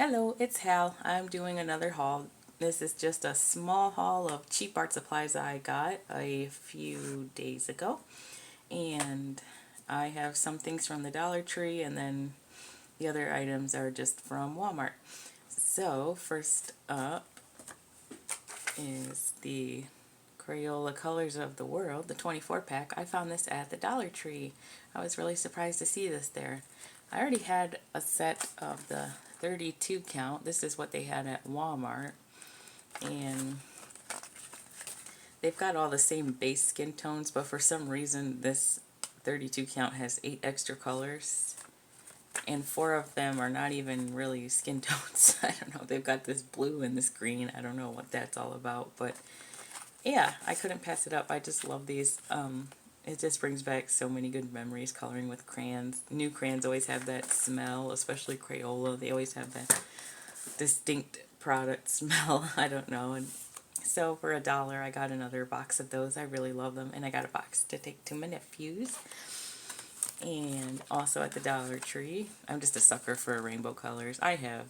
Hello, it's Hal. I'm doing another haul. This is just a small haul of cheap art supplies I got a few days ago. And I have some things from the Dollar Tree, and then the other items are just from Walmart. So, first up is the Crayola Colors of the World, the 24 pack. I found this at the Dollar Tree. I was really surprised to see this there. I already had a set of the 32 count. This is what they had at Walmart. And they've got all the same base skin tones, but for some reason this 32 count has 8 extra colors. And 4 of them are not even really skin tones. I don't know. They've got this blue and this green. I don't know what that's all about, but yeah, I couldn't pass it up. I just love these. It just brings back so many good memories coloring with crayons. New crayons always have that smell, especially Crayola. They always have that distinct product smell. I don't know. And so for $1, I got another box of those. I really love them. And I got a box to take to my nephews. And also at the Dollar Tree, I'm just a sucker for rainbow colors. I have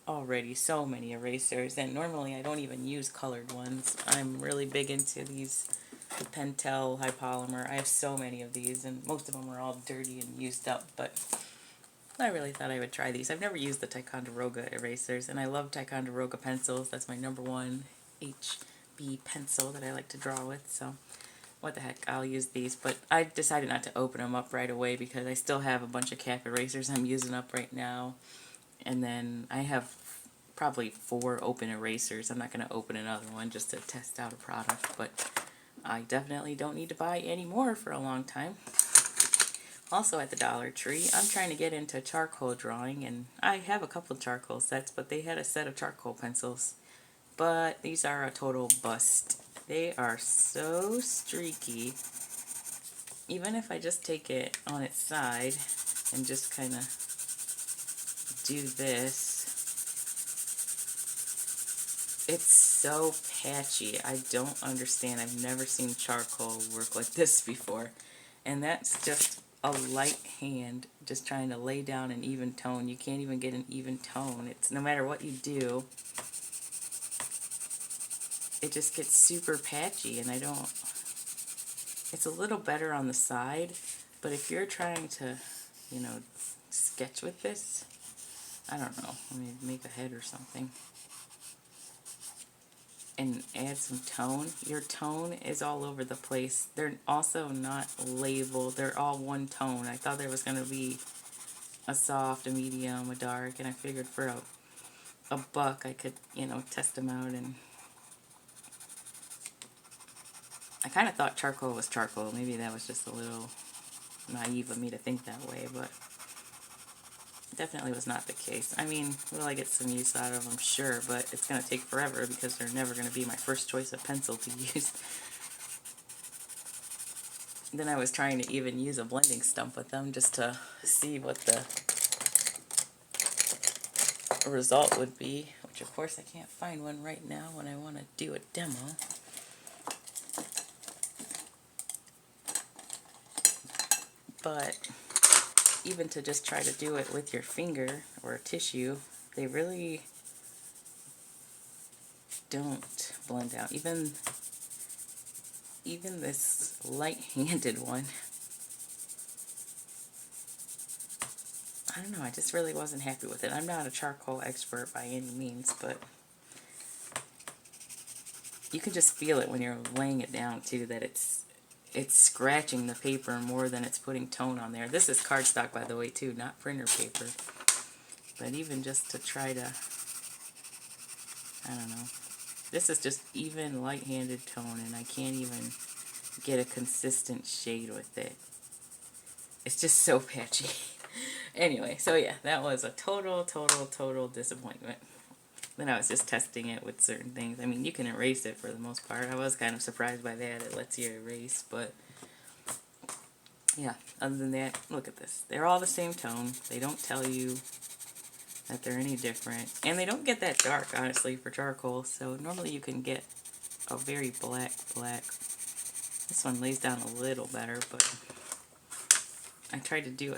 already so many erasers, and normally I don't even use colored ones. I'm really big into these Pentel high polymer. I have so many of these, and most of them are all dirty and used up, but I really thought I would try these. I've never used the Ticonderoga erasers, and I love Ticonderoga pencils. That's my #1 HB pencil that I like to draw with, so what the heck, I'll use these. But I decided not to open them up right away because I still have a bunch of cap erasers I'm using up right now. And then I have probably 4 open erasers. I'm not going to open another one just to test out a product, but I definitely don't need to buy any more for a long time. Also at the Dollar Tree, I'm trying to get into charcoal drawing, and I have a couple of charcoal sets, but they had a set of charcoal pencils. But these are a total bust. They are so streaky. Even if I just take it on its side and just kind of do this, it's so patchy. I don't understand. I've never seen charcoal work like this before. And that's just a light hand just trying to lay down an even tone. You can't even get an even tone. It's no matter what you do, it just gets super patchy, and I don't... It's a little better on the side, but if you're trying to, you know, sketch with this, I don't know, let me make a head or something, and add some tone. Your tone is all over the place. They're also not labeled. They're all one tone. I thought there was going to be a soft, a medium, a dark, and I figured for a buck I could, you know, test them out. And I kind of thought charcoal was charcoal. Maybe that was just a little naive of me to think that way, but definitely was not the case. I mean, will I get some use out of them? Sure, but it's going to take forever because they're never going to be my first choice of pencil to use. Then I was trying to even use a blending stump with them just to see what the result would be, which of course I can't find one right now when I want to do a demo. But even to just try to do it with your finger or a tissue, they really don't blend out. Even this light-handed one, I don't know, I just really wasn't happy with it. I'm not a charcoal expert by any means, but you can just feel it when you're laying it down too, that it's scratching the paper more than it's putting tone on there. This is cardstock, by the way, too, not printer paper. But even just to try to, I don't know, this is just even light-handed tone, and I can't even get a consistent shade with it. It's just so patchy. Anyway, so yeah, that was a total disappointment. Then I was just testing it with certain things. I mean, you can erase it for the most part. I was kind of surprised by that. It lets you erase, but yeah, other than that, look at this. They're all the same tone. They don't tell you that they're any different. And they don't get that dark, honestly, for charcoal. So normally you can get a very black. This one lays down a little better, but I tried to do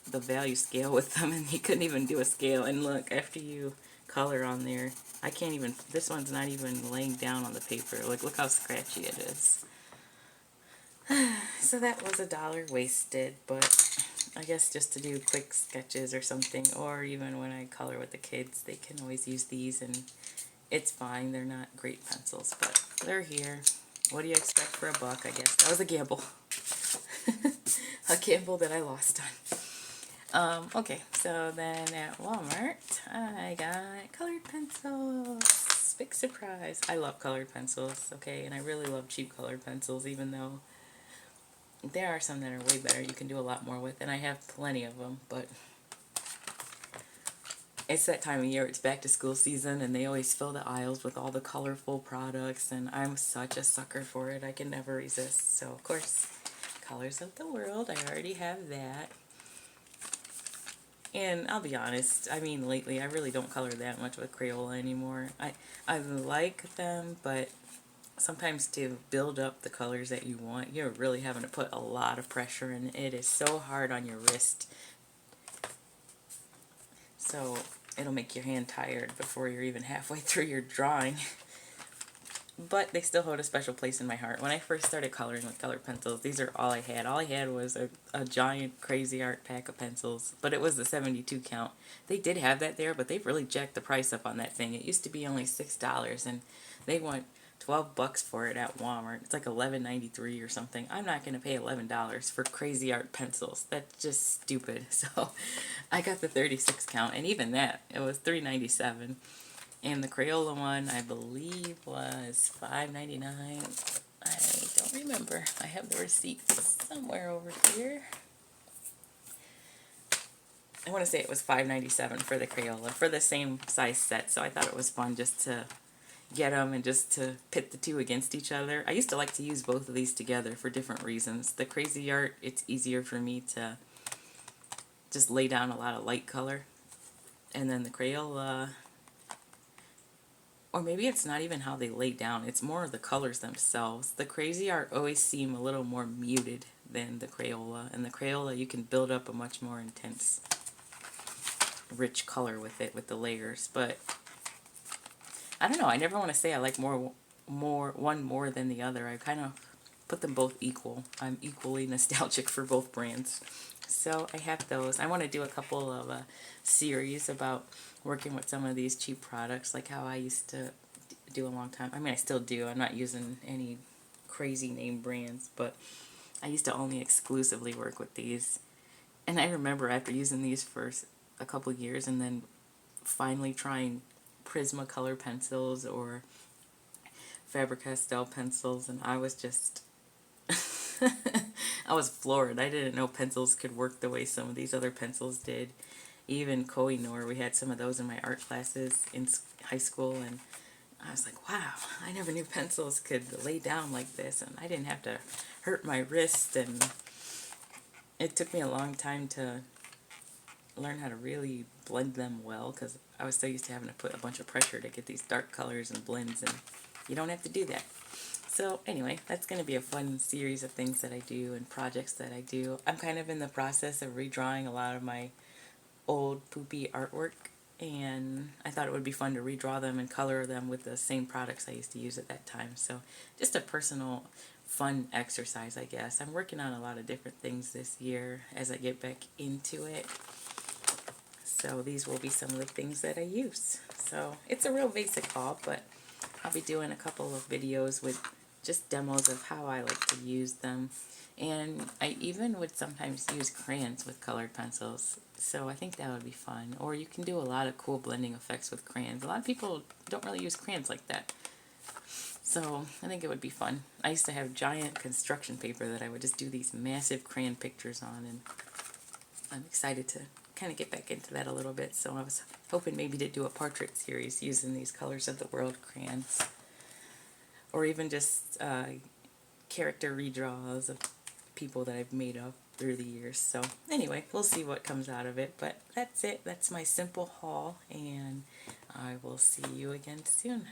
the value scale with them, and you couldn't even do a scale. And look, after you color on there. I can't even, this one's not even laying down on the paper. Like, look how scratchy it is. So that was $1 wasted, but I guess just to do quick sketches or something, or even when I color with the kids, they can always use these, and it's fine. They're not great pencils, but they're here. What do you expect for $1, I guess? That was a gamble. A gamble that I lost on. Okay, so then at Walmart, I got colored pencils. Big surprise. I love colored pencils, okay, and I really love cheap colored pencils, even though there are some that are way better. You can do a lot more with, and I have plenty of them, but it's that time of year. It's back to school season, and they always fill the aisles with all the colorful products, and I'm such a sucker for it. I can never resist. So, of course, Colors of the World. I already have that. And I'll be honest, I mean, lately I really don't color that much with Crayola anymore. I like them, but sometimes to build up the colors that you want, you're really having to put a lot of pressure, and it is so hard on your wrist. So it'll make your hand tired before you're even halfway through your drawing. But they still hold a special place in my heart. When I first started coloring with colored pencils, these are all I had. All I had was a giant cra-z-art pack of pencils, but it was the 72 count. They did have that there, but they've really jacked the price up on that thing. It used to be only $6, and they want $12 for it at Walmart. It's like $11.93 or something. I'm not going to pay $11 for cra-z-art pencils. That's just stupid. So I got the 36 count, and even that, it was $3.97. And the Crayola one, I believe, was $5.99. I don't remember. I have the receipts somewhere over here. I want to say it was $5.97 for the Crayola, for the same size set. So I thought it was fun just to get them and just to pit the two against each other. I used to like to use both of these together for different reasons. The cra-z-art, it's easier for me to just lay down a lot of light color. And then the Crayola, or maybe it's not even how they lay down, it's more of the colors themselves. The cra-z-art always seem a little more muted than the Crayola, and the Crayola you can build up a much more intense, rich color with it, with the layers. But I don't know, I never want to say I like one more than the other. I kind of put them both equal. I'm equally nostalgic for both brands. So I have those. I want to do a couple of series about working with some of these cheap products, like how I used to do a long time. I mean, I still do. I'm not using any crazy name brands, but I used to only exclusively work with these. And I remember after using these for a couple years and then finally trying Prismacolor pencils or Faber-Castell pencils, and I was just I was floored. I didn't know pencils could work the way some of these other pencils did. Even Koh-i-Noor, we had some of those in my art classes in high school, and I was like, wow, I never knew pencils could lay down like this, and I didn't have to hurt my wrist, and it took me a long time to learn how to really blend them well, because I was so used to having to put a bunch of pressure to get these dark colors and blends, and you don't have to do that. So anyway, that's going to be a fun series of things that I do and projects that I do. I'm kind of in the process of redrawing a lot of my old poopy artwork, and I thought it would be fun to redraw them and color them with the same products I used to use at that time. So just a personal fun exercise, I guess. I'm working on a lot of different things this year as I get back into it. So these will be some of the things that I use. So it's a real basic haul, but I'll be doing a couple of videos with just demos of how I like to use them. And I even would sometimes use crayons with colored pencils. So I think that would be fun. Or you can do a lot of cool blending effects with crayons. A lot of people don't really use crayons like that. So I think it would be fun. I used to have giant construction paper that I would just do these massive crayon pictures on, and I'm excited to kind of get back into that a little bit. So I was hoping maybe to do a portrait series using these Colors of the World crayons. Or even just character redraws of people that I've made up through the years. So anyway, we'll see what comes out of it. But that's it. That's my simple haul, and I will see you again soon.